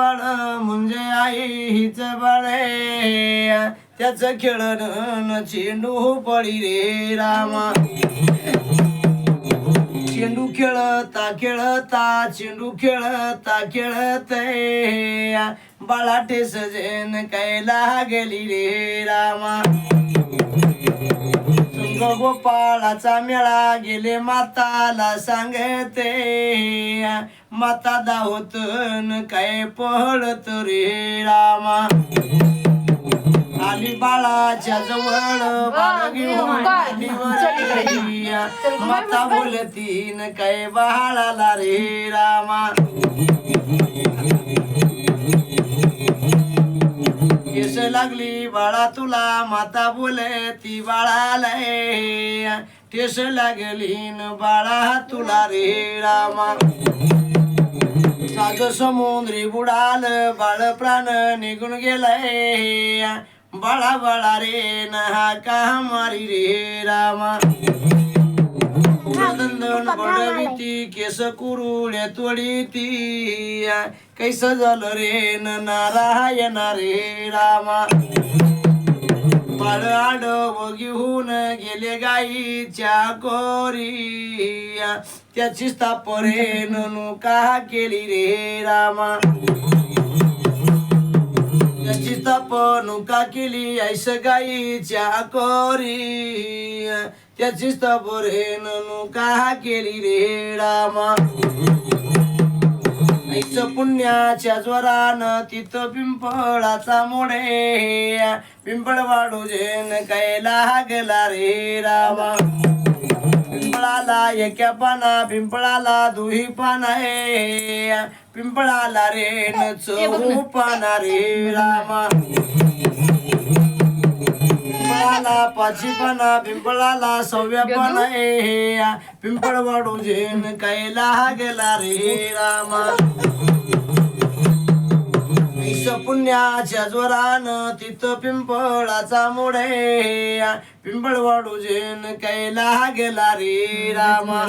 बाळ म्हणजे आई हिच बाळे, त्याचं खेळणं चेंडू पडी रे रामा. चेंडू खेळता खेळता चेंडू खेळता खेळतय, बाळा ठेस जेन कैला गेली रे रामा. गोपाळाचा मेळा गेले माताला सांगते, माता दाहोतन काय पळत रे रामा. आली बाळाच्या जवळ बाळ घेऊन माता बोलतीन काय बाळाला रे रामा. केस लागली बाळा तुला माता बोलती बाळाला, ठेस लागली न बाळा तुला रे रामा. साज समुद्री बुडाल बाळ प्राण निघून गेलाय, बाळा बाळा रे नहा का मारी रे रामा. दंदन बडविती केस कुरुळ्या तोडीती, कैस झालं रे नारायण रे रामा. बाळ आडव घेऊन गेले गाईच्या कोरी, त्याची स्थापरे ननु का केली रे रामा. त्याची स्थापनुका केली ऐस गाईच्या कोरी, त्याची स्थापरे ननु का केली रे रामा. ऐस पुण्याच्या ज्वरानं तिथं पिंपळाचा मोडे, पिंपळ वाढू जेन काय लागला रे रामा. पिंपळाला एका पाना पिंपळाला दुही पाना, पिंपळाला रे न चहू पाना रे रामा. पिंपळाला पाची पाना पिंपळाला सव्या पाना, पिंपळ वाढू जेन काय लागला रे रामा. पुण्याच्या जोरानं तिथं पिंपळाचा मोडे, पिंपळ वाढू जेन काय लागला रे रामा.